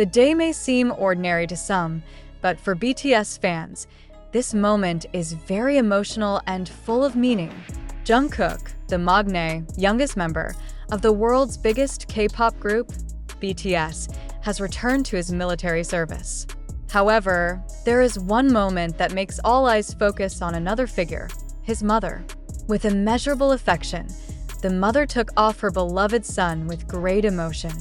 The day may seem ordinary to some, but for BTS fans, this moment is very emotional and full of meaning. Jungkook, the maknae, youngest member of the world's biggest K-pop group, BTS, has returned to his military service. However, there is one moment that makes all eyes focus on another figure, his mother. With immeasurable affection, the mother took off her beloved son with great emotion.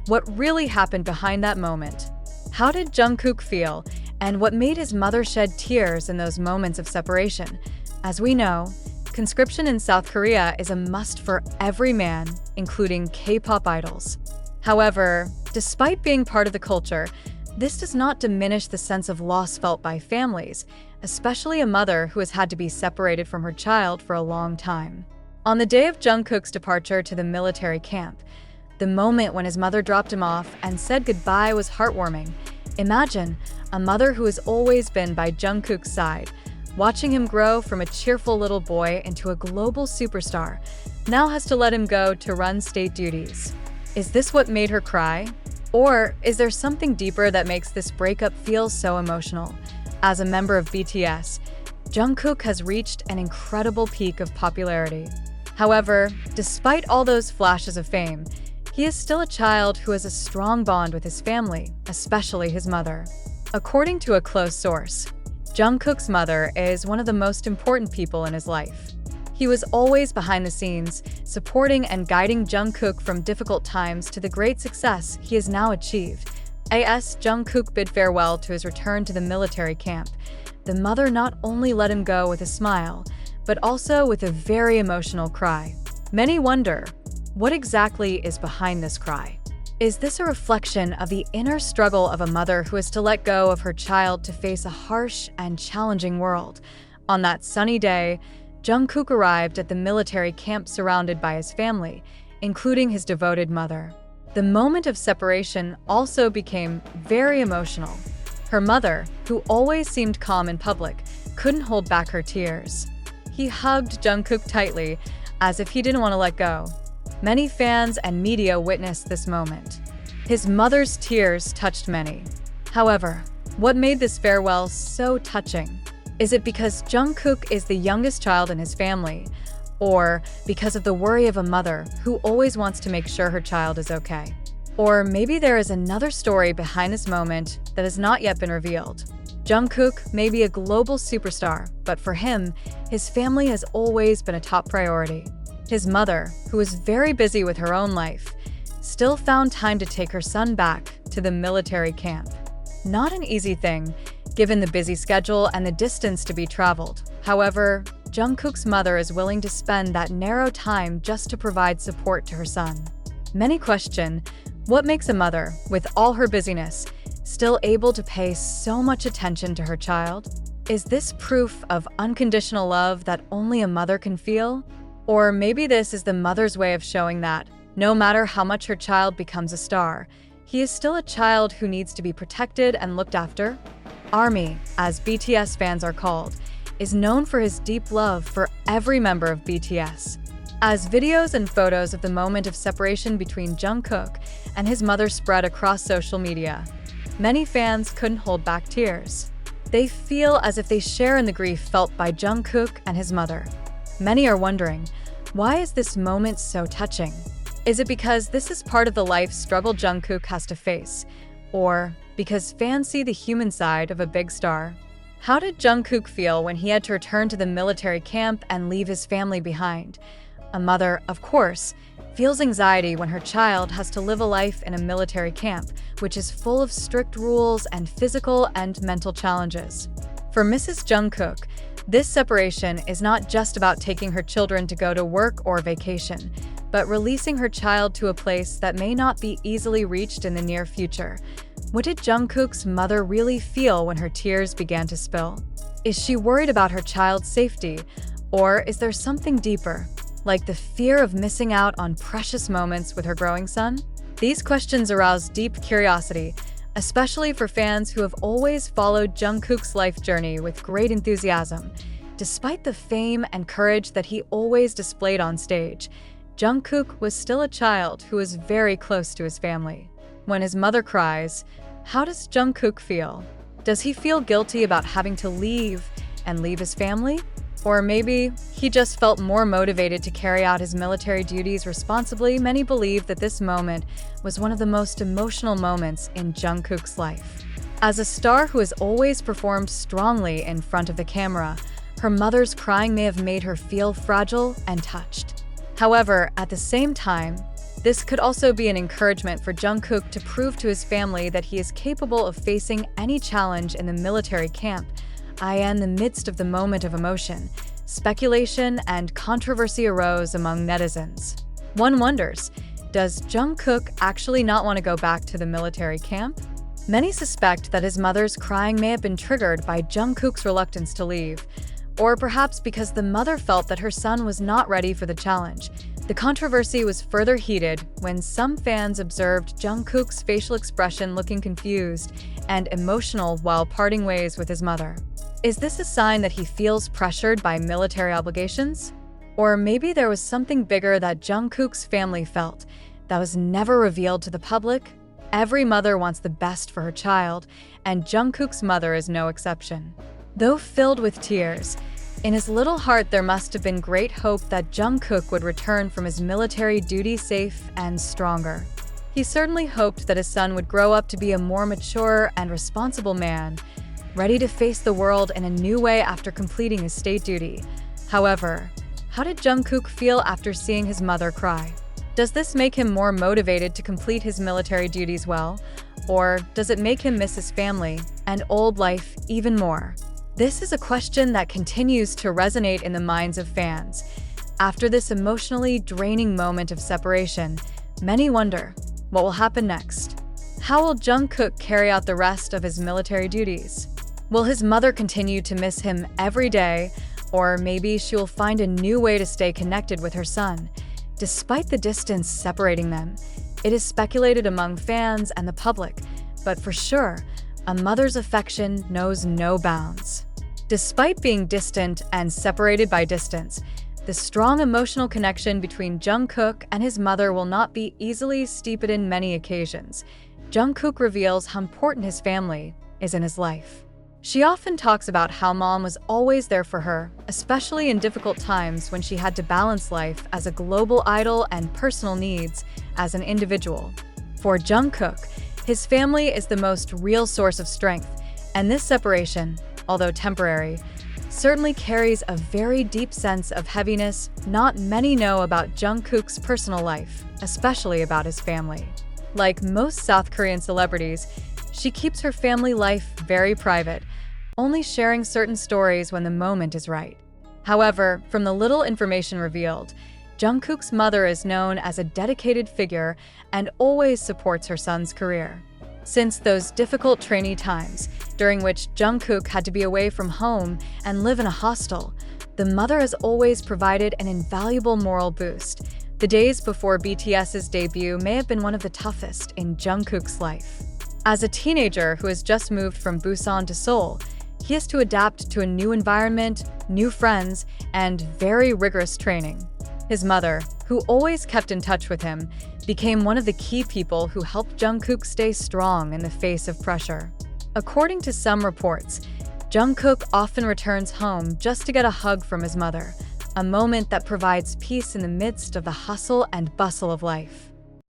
What really happened behind that moment? How did Jungkook feel, and what made his mother shed tears in those moments of separation? As we know, conscription in South Korea is a must for every man, including K-pop idols. However, despite being part of the culture, this does not diminish the sense of loss felt by families, especially a mother who has had to be separated from her child for a long time. On the day of Jungkook's departure to the military camp, the moment when his mother dropped him off and said goodbye was heartwarming. Imagine a mother who has always been by Jungkook's side, watching him grow from a cheerful little boy into a global superstar, now has to let him go to run state duties. Is this what made her cry? Or is there something deeper that makes this breakup feel so emotional? As a member of BTS, Jungkook has reached an incredible peak of popularity. However, despite all those flashes of fame, he is still a child who has a strong bond with his family, especially his mother. According to a close source, Jungkook's mother is one of the most important people in his life. He was always behind the scenes, supporting and guiding Jungkook from difficult times to the great success he has now achieved. As Jungkook bid farewell to his return to the military camp, the mother not only let him go with a smile, but also with a very emotional cry. Many wonder, what exactly is behind this cry? Is this a reflection of the inner struggle of a mother who has to let go of her child to face a harsh and challenging world? On that sunny day, Jungkook arrived at the military camp surrounded by his family, including his devoted mother. The moment of separation also became very emotional. Her mother, who always seemed calm in public, couldn't hold back her tears. He hugged Jungkook tightly, as if he didn't want to let go. Many fans and media witnessed this moment. His mother's tears touched many. However, what made this farewell so touching? Is it because Jungkook is the youngest child in his family, or because of the worry of a mother who always wants to make sure her child is okay? Or maybe there is another story behind this moment that has not yet been revealed. Jungkook may be a global superstar, but for him, his family has always been a top priority. His mother, who was very busy with her own life, still found time to take her son back to the military camp. Not an easy thing, given the busy schedule and the distance to be traveled. However, Jungkook's mother is willing to spend that narrow time just to provide support to her son. Many question, what makes a mother, with all her busyness, still able to pay so much attention to her child? Is this proof of unconditional love that only a mother can feel? Or maybe this is the mother's way of showing that, no matter how much her child becomes a star, he is still a child who needs to be protected and looked after? ARMY, as BTS fans are called, is known for his deep love for every member of BTS. As videos and photos of the moment of separation between Jungkook and his mother spread across social media, many fans couldn't hold back tears. They feel as if they share in the grief felt by Jungkook and his mother. Many are wondering, why is this moment so touching? Is it because this is part of the life struggle Jungkook has to face? Or because fans see the human side of a big star? How did Jungkook feel when he had to return to the military camp and leave his family behind? A mother, of course, feels anxiety when her child has to live a life in a military camp, which is full of strict rules and physical and mental challenges. For Mrs. Jungkook, this separation is not just about taking her children to go to work or vacation, but releasing her child to a place that may not be easily reached in the near future. What did Jungkook's mother really feel when her tears began to spill? Is she worried about her child's safety? Or is there something deeper, like the fear of missing out on precious moments with her growing son? These questions arouse deep curiosity, especially for fans who have always followed Jungkook's life journey with great enthusiasm. Despite the fame and courage that he always displayed on stage, Jungkook was still a child who was very close to his family. When his mother cries, How does Jungkook feel? Does he feel guilty about having to leave his family? Or maybe he just felt more motivated to carry out his military duties responsibly. Many believe that this moment was one of the most emotional moments in Jungkook's life. As a star who has always performed strongly in front of the camera, her mother's crying may have made her feel fragile and touched. However, at the same time, this could also be an encouragement for Jungkook to prove to his family that he is capable of facing any challenge in the military camp. In the midst of the moment of emotion, speculation and controversy arose among netizens. One wonders, does Jungkook actually not want to go back to the military camp? Many suspect that his mother's crying may have been triggered by Jungkook's reluctance to leave, or perhaps because the mother felt that her son was not ready for the challenge. The controversy was further heated when some fans observed Jungkook's facial expression looking confused and emotional while parting ways with his mother. Is this a sign that he feels pressured by military obligations? Or maybe there was something bigger that Jungkook's family felt that was never revealed to the public? Every mother wants the best for her child, and Jungkook's mother is no exception. Though filled with tears, in his little heart there must have been great hope that Jungkook would return from his military duty safe and stronger. He certainly hoped that his son would grow up to be a more mature and responsible man, ready to face the world in a new way after completing his state duty. However, how did Jungkook feel after seeing his mother cry? Does this make him more motivated to complete his military duties well? Or does it make him miss his family and old life even more? This is a question that continues to resonate in the minds of fans. After this emotionally draining moment of separation, many wonder, what will happen next? How will Jungkook carry out the rest of his military duties? Will his mother continue to miss him every day, or maybe she will find a new way to stay connected with her son? Despite the distance separating them, it is speculated among fans and the public, but for sure, a mother's affection knows no bounds. Despite being distant and separated by distance, the strong emotional connection between Jungkook and his mother will not be easily steeped in many occasions. Jungkook reveals how important his family is in his life. She often talks about how mom was always there for her, especially in difficult times when she had to balance life as a global idol and personal needs as an individual. For Jungkook, his family is the most real source of strength, and this separation, although temporary, certainly carries a very deep sense of heaviness. Not many know about Jungkook's personal life, especially about his family. Like most South Korean celebrities, she keeps her family life very private, only sharing certain stories when the moment is right. However, from the little information revealed, Jungkook's mother is known as a dedicated figure and always supports her son's career. Since those difficult trainee times, during which Jungkook had to be away from home and live in a hostel, the mother has always provided an invaluable moral boost. The days before BTS's debut may have been one of the toughest in Jungkook's life. As a teenager who has just moved from Busan to Seoul, he has to adapt to a new environment, new friends, and very rigorous training. His mother, who always kept in touch with him, became one of the key people who helped Jungkook stay strong in the face of pressure. According to some reports, Jungkook often returns home just to get a hug from his mother, a moment that provides peace in the midst of the hustle and bustle of life.